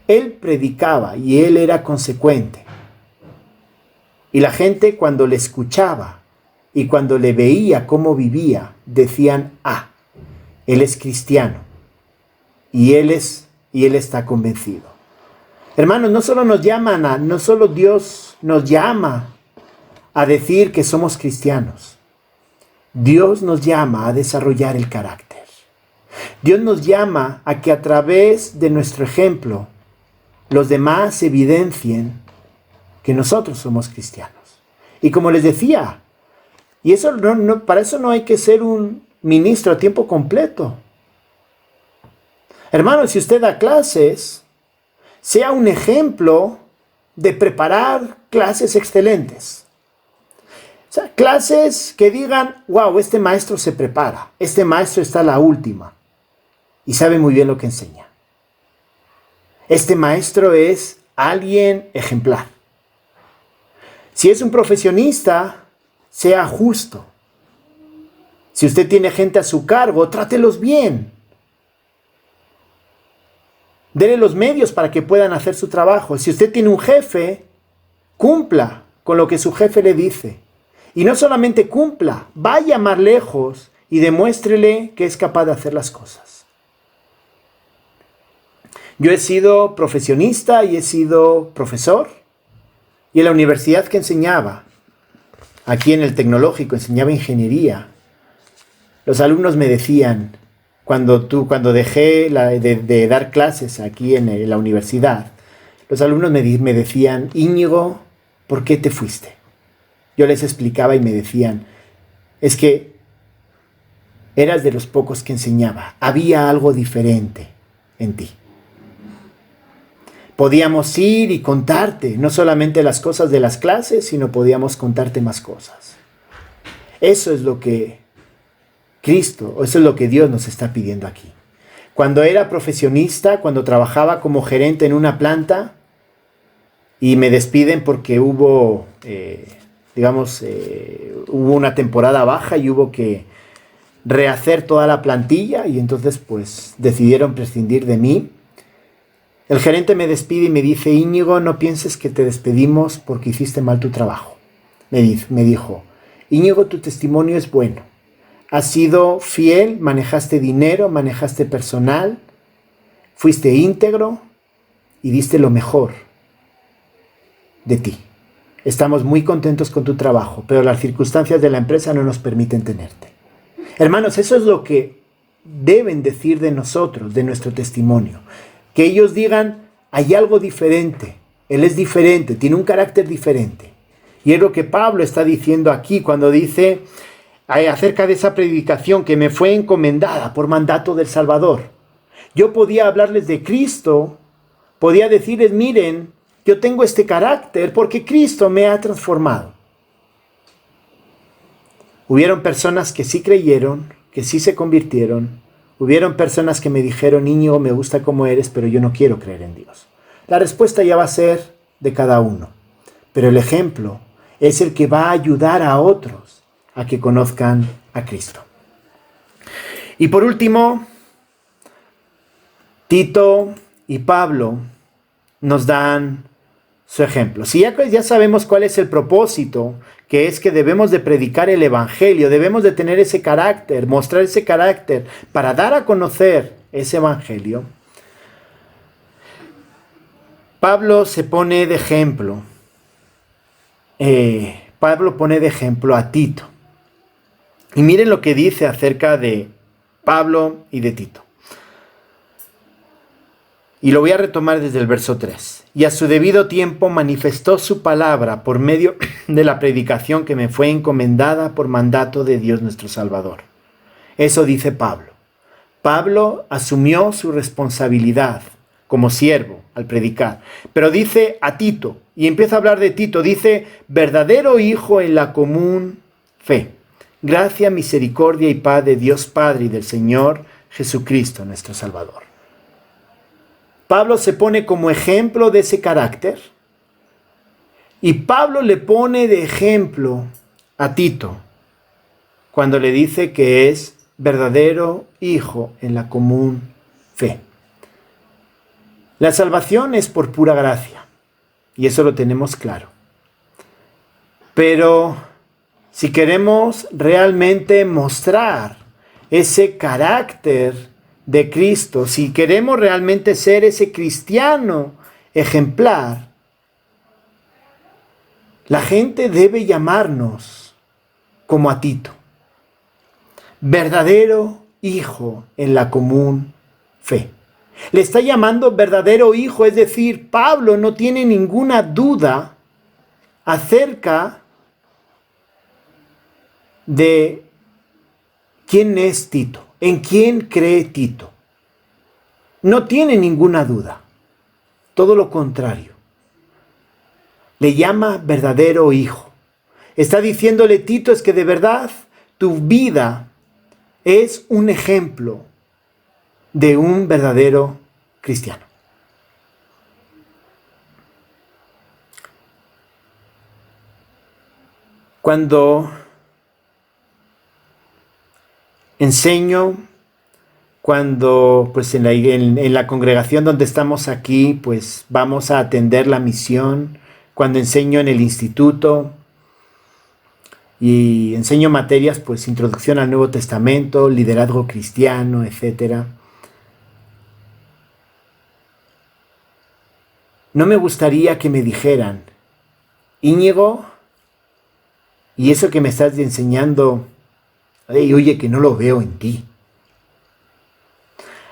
Él predicaba y él era consecuente. Y la gente cuando le escuchaba y cuando le veía cómo vivía, decían, él es cristiano y él está convencido. Hermanos, no solo Dios nos llama a decir que somos cristianos. Dios nos llama a desarrollar el carácter. Dios nos llama a que a través de nuestro ejemplo los demás evidencien que nosotros somos cristianos. Y como les decía, y eso para eso no hay que ser un ministro a tiempo completo. Hermanos, si usted da clases, sea un ejemplo de preparar clases excelentes. O sea, clases que digan, wow, este maestro se prepara, este maestro está a la última y sabe muy bien lo que enseña. Este maestro es alguien ejemplar. Si es un profesionista, sea justo. Si usted tiene gente a su cargo, trátelos bien. Dele los medios para que puedan hacer su trabajo. Si usted tiene un jefe, cumpla con lo que su jefe le dice. Y no solamente cumpla, vaya más lejos y demuéstrele que es capaz de hacer las cosas. Yo he sido profesionista y he sido profesor. Y en la universidad que enseñaba, aquí en el tecnológico, enseñaba ingeniería. Los alumnos me decían, cuando dejé de dar clases aquí en la universidad, los alumnos me decían, Íñigo, ¿por qué te fuiste? Yo les explicaba y me decían, es que eras de los pocos que enseñaba, había algo diferente en ti. Podíamos ir y contarte, no solamente las cosas de las clases, sino podíamos contarte más cosas. Eso es lo que Cristo, eso es lo que Dios nos está pidiendo aquí. Cuando era profesionista, cuando trabajaba como gerente en una planta y me despiden porque hubo una temporada baja y hubo que rehacer toda la plantilla y entonces pues decidieron prescindir de mí. El gerente me despide y me dice, Íñigo, no pienses que te despedimos porque hiciste mal tu trabajo. Me dijo, Íñigo, tu testimonio es bueno. Has sido fiel, manejaste dinero, manejaste personal, fuiste íntegro y diste lo mejor de ti. Estamos muy contentos con tu trabajo, pero las circunstancias de la empresa no nos permiten tenerte. Hermanos, eso es lo que deben decir de nosotros, de nuestro testimonio. Que ellos digan, hay algo diferente, él es diferente, tiene un carácter diferente. Y es lo que Pablo está diciendo aquí cuando dice acerca de esa predicación que me fue encomendada por mandato del Salvador. Yo podía hablarles de Cristo, podía decirles, miren, yo tengo este carácter porque Cristo me ha transformado. Hubieron personas que sí creyeron, que sí se convirtieron. Hubieron personas que me dijeron, Íñigo, me gusta cómo eres, pero yo no quiero creer en Dios. La respuesta ya va a ser de cada uno. Pero el ejemplo es el que va a ayudar a otros a que conozcan a Cristo. Y por último, Tito y Pablo nos dan su ejemplo. Si ya sabemos cuál es el propósito, que es que debemos de predicar el evangelio, debemos de tener ese carácter, mostrar ese carácter para dar a conocer ese evangelio. Pablo se pone de ejemplo. Pablo pone de ejemplo a Tito. Y miren lo que dice acerca de Pablo y de Tito. Y lo voy a retomar desde el verso 3. Y a su debido tiempo manifestó su palabra por medio de la predicación que me fue encomendada por mandato de Dios nuestro Salvador. Eso dice Pablo. Pablo asumió su responsabilidad como siervo al predicar. Pero dice a Tito, y empieza a hablar de Tito, dice, verdadero hijo en la común fe. Gracia, misericordia y paz de Dios Padre y del Señor Jesucristo nuestro Salvador. Pablo se pone como ejemplo de ese carácter y Pablo le pone de ejemplo a Tito cuando le dice que es verdadero hijo en la común fe. La salvación es por pura gracia y eso lo tenemos claro. Pero si queremos realmente mostrar ese carácter de Cristo, si queremos realmente ser ese cristiano ejemplar, la gente debe llamarnos como a Tito, verdadero hijo en la común fe. Le está llamando verdadero hijo, es decir, Pablo no tiene ninguna duda acerca de quién es Tito, en quién cree Tito. no tiene ninguna duda. Todo lo contrario. Le llama verdadero hijo. Está diciéndole, Tito, es que de verdad tu vida es un ejemplo de un verdadero cristiano. Cuando enseño, cuando pues en la congregación donde estamos aquí, pues vamos a atender la misión, cuando enseño en el instituto y enseño materias, pues introducción al Nuevo Testamento, liderazgo cristiano, etc. No me gustaría que me dijeran, Íñigo, y eso que me estás enseñando, oye, que no lo veo en ti.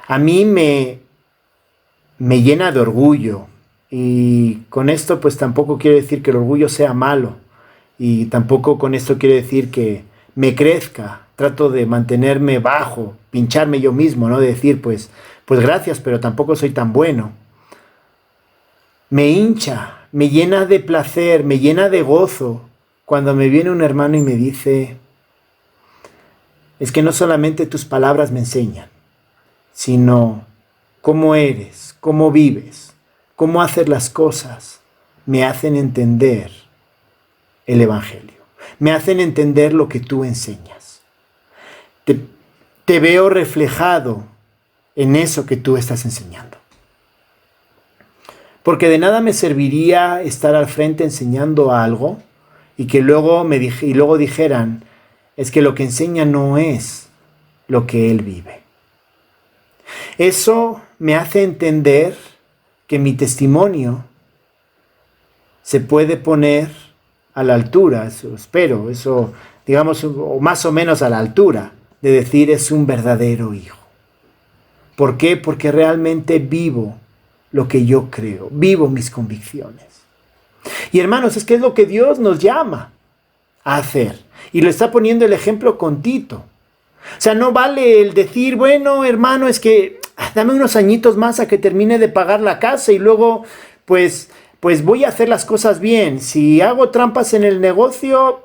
A mí me llena de orgullo, y con esto pues tampoco quiero decir que el orgullo sea malo, y tampoco con esto quiero decir que me crezca. Trato de mantenerme bajo, pincharme yo mismo, ¿no? De decir, pues gracias, pero tampoco soy tan bueno. Me hincha, me llena de placer, me llena de gozo cuando me viene un hermano y me dice, es que no solamente tus palabras me enseñan, sino cómo eres, cómo vives, cómo haces las cosas, me hacen entender el Evangelio, me hacen entender lo que tú enseñas. Te veo reflejado en eso que tú estás enseñando. Porque de nada me serviría estar al frente enseñando algo y que luego dijeran, es que lo que enseña no es lo que él vive. Eso me hace entender que mi testimonio se puede poner a la altura, eso espero, eso digamos, o más o menos a la altura de decir es un verdadero hijo. ¿Por qué? Porque realmente vivo lo que yo creo, vivo mis convicciones. Y hermanos, es que es lo que Dios nos llama a hacer. Y lo está poniendo el ejemplo con Tito. O sea, no vale el decir, bueno, hermano, es que dame unos añitos más a que termine de pagar la casa y luego, pues voy a hacer las cosas bien. Si hago trampas en el negocio,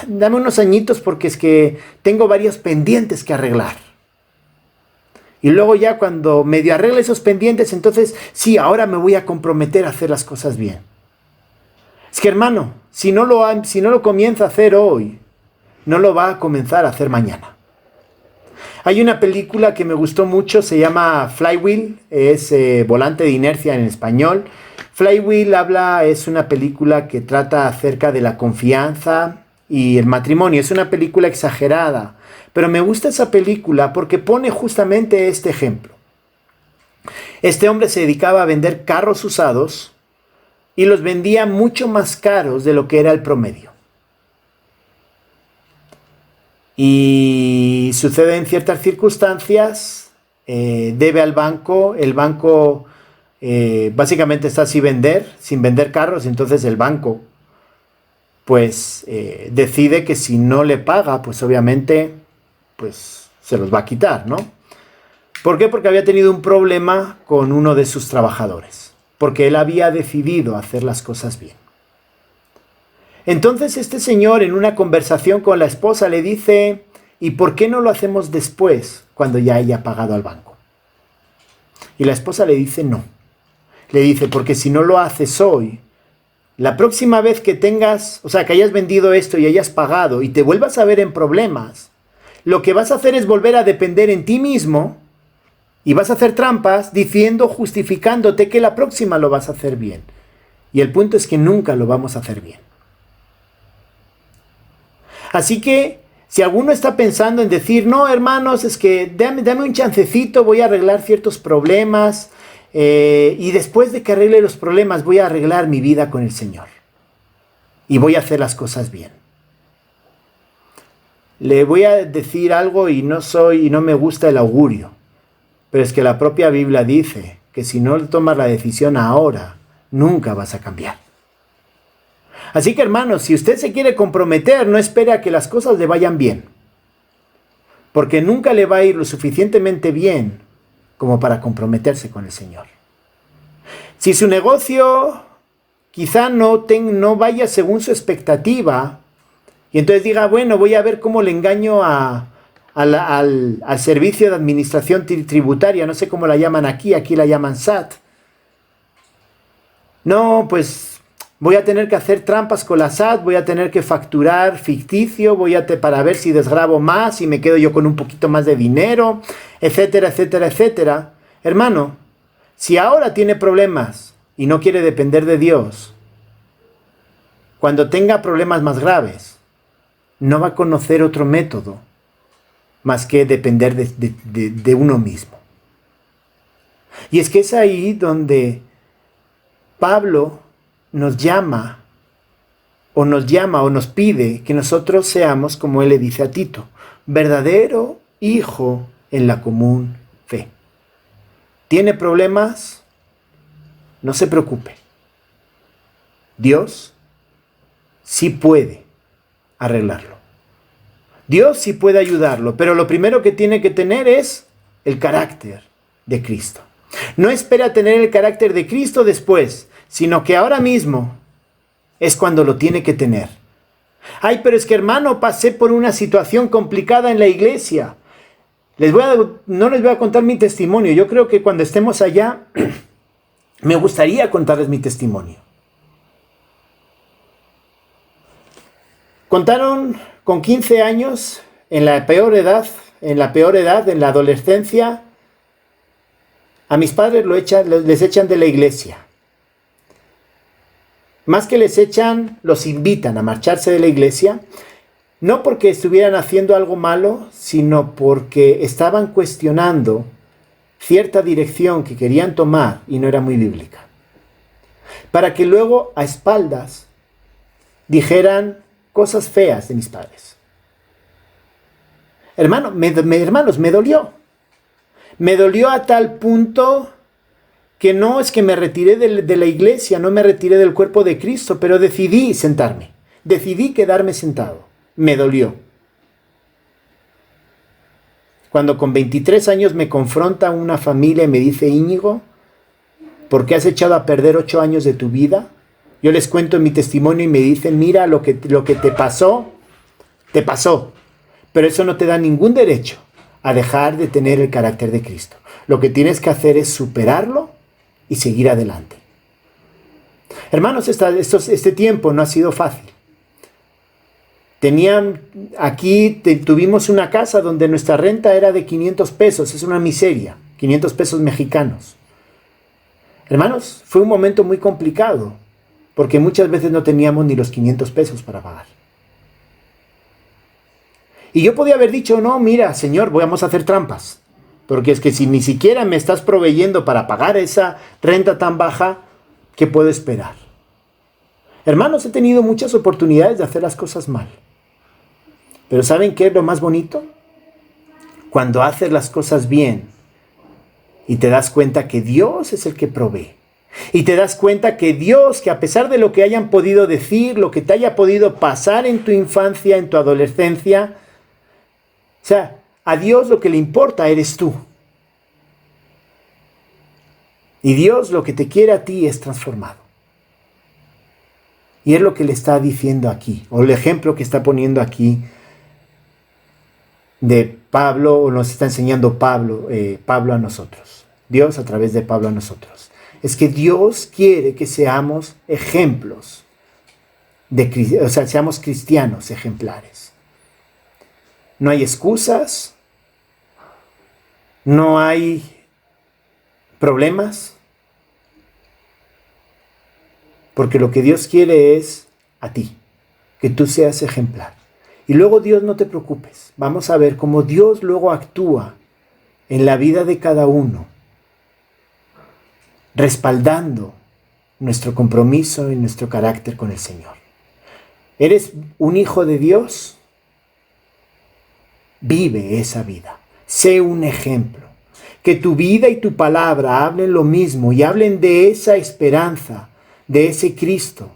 dame unos añitos porque es que tengo varios pendientes que arreglar. Y luego ya cuando medio arregle esos pendientes, entonces sí, ahora me voy a comprometer a hacer las cosas bien. Es que hermano, si no lo comienza a hacer hoy, no lo va a comenzar a hacer mañana. Hay una película que me gustó mucho, se llama Flywheel, es Volante de Inercia en español. Flywheel es una película que trata acerca de la confianza y el matrimonio. Es una película exagerada, pero me gusta esa película porque pone justamente este ejemplo. Este hombre se dedicaba a vender carros usados y los vendía mucho más caros de lo que era el promedio. Y sucede en ciertas circunstancias, debe al banco, el banco básicamente está sin vender carros, entonces el banco pues decide que si no le paga, pues obviamente pues se los va a quitar, ¿no? ¿Por qué? Porque había tenido un problema con uno de sus trabajadores, porque él había decidido hacer las cosas bien. Entonces este señor en una conversación con la esposa le dice, ¿y por qué no lo hacemos después, cuando ya haya pagado al banco? Y la esposa le dice no. Le dice, porque si no lo haces hoy, la próxima vez que tengas, o sea, que hayas vendido esto y hayas pagado y te vuelvas a ver en problemas, lo que vas a hacer es volver a depender en ti mismo y vas a hacer trampas justificándote que la próxima lo vas a hacer bien. Y el punto es que nunca lo vamos a hacer bien. Así que si alguno está pensando en decir, no hermanos, es que dame un chancecito, voy a arreglar ciertos problemas y después de que arregle los problemas voy a arreglar mi vida con el Señor y voy a hacer las cosas bien. Le voy a decir algo y no me gusta el augurio, pero es que la propia Biblia dice que si no tomas la decisión ahora, nunca vas a cambiar. Así que hermanos, si usted se quiere comprometer, no espere a que las cosas le vayan bien, porque nunca le va a ir lo suficientemente bien como para comprometerse con el Señor. Si su negocio quizá no vaya según su expectativa, y entonces diga, bueno, voy a ver cómo le engaño al servicio de administración tributaria, no sé cómo la llaman aquí la llaman SAT. No, pues voy a tener que hacer trampas con la SAT, voy a tener que facturar ficticio, para ver si desgravo más y me quedo yo con un poquito más de dinero, etcétera, etcétera, etcétera. Hermano, si ahora tiene problemas y no quiere depender de Dios, cuando tenga problemas más graves, no va a conocer otro método más que depender de uno mismo. Y es que es ahí donde Pablo nos llama o nos pide que nosotros seamos, como él le dice a Tito, verdadero hijo en la común fe. ¿Tiene problemas? No se preocupe. Dios sí puede arreglarlo. Dios sí puede ayudarlo, pero lo primero que tiene que tener es el carácter de Cristo. No espera tener el carácter de Cristo después, sino que ahora mismo es cuando lo tiene que tener. Ay, pero es que hermano, pasé por una situación complicada en la iglesia. No les voy a contar mi testimonio. Yo creo que cuando estemos allá, me gustaría contarles mi testimonio. Contaron con 15 años, en la peor edad, en la adolescencia, a mis padres les echan de la iglesia. Más que les echan, los invitan a marcharse de la iglesia, no porque estuvieran haciendo algo malo, sino porque estaban cuestionando cierta dirección que querían tomar y no era muy bíblica. Para que luego, a espaldas, dijeran cosas feas de mis padres. Hermanos, me dolió. Me dolió a tal punto que no es que me retiré de la iglesia, no me retiré del cuerpo de Cristo, pero decidí sentarme. Decidí quedarme sentado. Me dolió. Cuando con 23 años me confronta una familia y me dice, Íñigo, ¿por qué has echado a perder 8 años de tu vida? Yo les cuento mi testimonio y me dicen, mira, lo que te pasó, pero eso no te da ningún derecho a dejar de tener el carácter de Cristo. Lo que tienes que hacer es superarlo y seguir adelante. Hermanos, este tiempo no ha sido fácil. Tuvimos una casa donde nuestra renta era de 500 pesos, es una miseria, 500 pesos mexicanos. Hermanos, fue un momento muy complicado, porque muchas veces no teníamos ni los 500 pesos para pagar. Y yo podía haber dicho, no, mira, Señor, vamos a hacer trampas, porque es que si ni siquiera me estás proveyendo para pagar esa renta tan baja, ¿qué puedo esperar? Hermanos, he tenido muchas oportunidades de hacer las cosas mal. Pero ¿saben qué es lo más bonito? Cuando haces las cosas bien y te das cuenta que Dios es el que provee. Y te das cuenta que Dios, que a pesar de lo que hayan podido decir, lo que te haya podido pasar en tu infancia, en tu adolescencia, o sea, a Dios lo que le importa eres tú. Y Dios lo que te quiere a ti es transformado. Y es lo que le está diciendo aquí, o el ejemplo que está poniendo aquí de Pablo, o nos está enseñando Pablo a nosotros. Dios a través de Pablo a nosotros. Es que Dios quiere que seamos ejemplos, seamos cristianos ejemplares. No hay excusas, no hay problemas, porque lo que Dios quiere es a ti, que tú seas ejemplar. Y luego Dios, no te preocupes, vamos a ver cómo Dios luego actúa en la vida de cada uno, respaldando nuestro compromiso y nuestro carácter con el Señor. ¿Eres un hijo de Dios? Vive esa vida, sé un ejemplo. Que tu vida y tu palabra hablen lo mismo y hablen de esa esperanza, de ese Cristo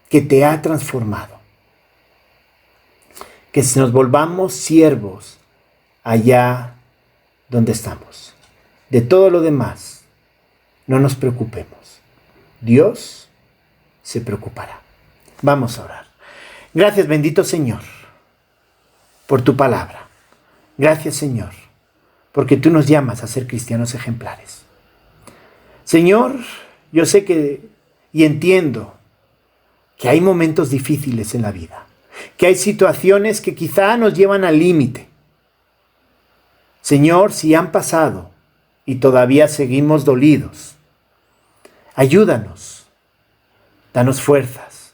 que te ha transformado. Que nos volvamos siervos allá donde estamos. De todo lo demás, no nos preocupemos. Dios se preocupará. Vamos a orar. Gracias, bendito Señor, por tu palabra. Gracias, Señor, porque tú nos llamas a ser cristianos ejemplares. Señor, yo sé y entiendo que hay momentos difíciles en la vida, que hay situaciones que quizá nos llevan al límite. Señor, si han pasado y todavía seguimos dolidos, ayúdanos, danos fuerzas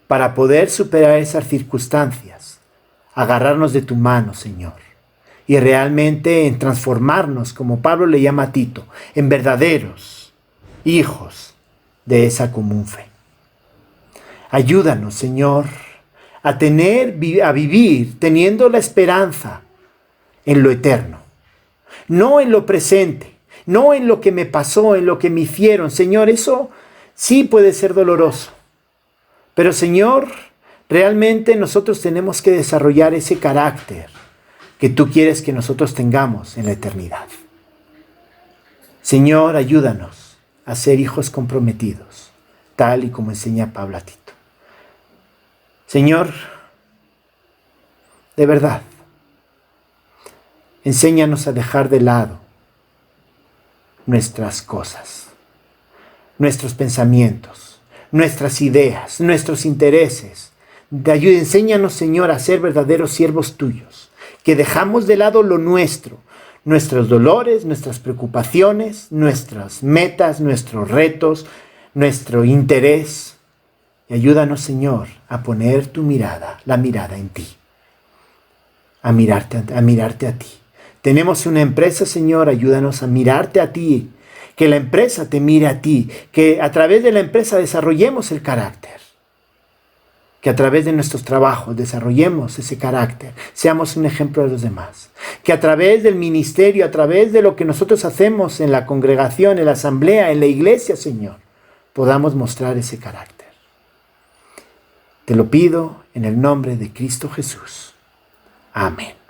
para poder superar esas circunstancias, agarrarnos de tu mano, Señor, y realmente en transformarnos, como Pablo le llama a Tito, en verdaderos hijos de esa común fe. Ayúdanos, Señor, a vivir teniendo la esperanza en lo eterno, no en lo presente, no en lo que me pasó, en lo que me hicieron. Señor, eso sí puede ser doloroso, pero Señor, realmente nosotros tenemos que desarrollar ese carácter que tú quieres que nosotros tengamos en la eternidad. Señor, ayúdanos a ser hijos comprometidos, tal y como enseña Pablo a Tito. Señor, de verdad, enséñanos a dejar de lado nuestras cosas, nuestros pensamientos, nuestras ideas, nuestros intereses. Enséñanos, Señor, a ser verdaderos siervos tuyos, que dejamos de lado lo nuestro, nuestros dolores, nuestras preocupaciones, nuestras metas, nuestros retos, nuestro interés. Y ayúdanos, Señor, a poner la mirada en ti, a mirarte a ti. Tenemos una empresa, Señor, ayúdanos a mirarte a ti, que la empresa te mire a ti, que a través de la empresa desarrollemos el carácter, que a través de nuestros trabajos desarrollemos ese carácter, seamos un ejemplo de los demás, que a través del ministerio, a través de lo que nosotros hacemos en la congregación, en la asamblea, en la iglesia, Señor, podamos mostrar ese carácter. Te lo pido en el nombre de Cristo Jesús. Amén.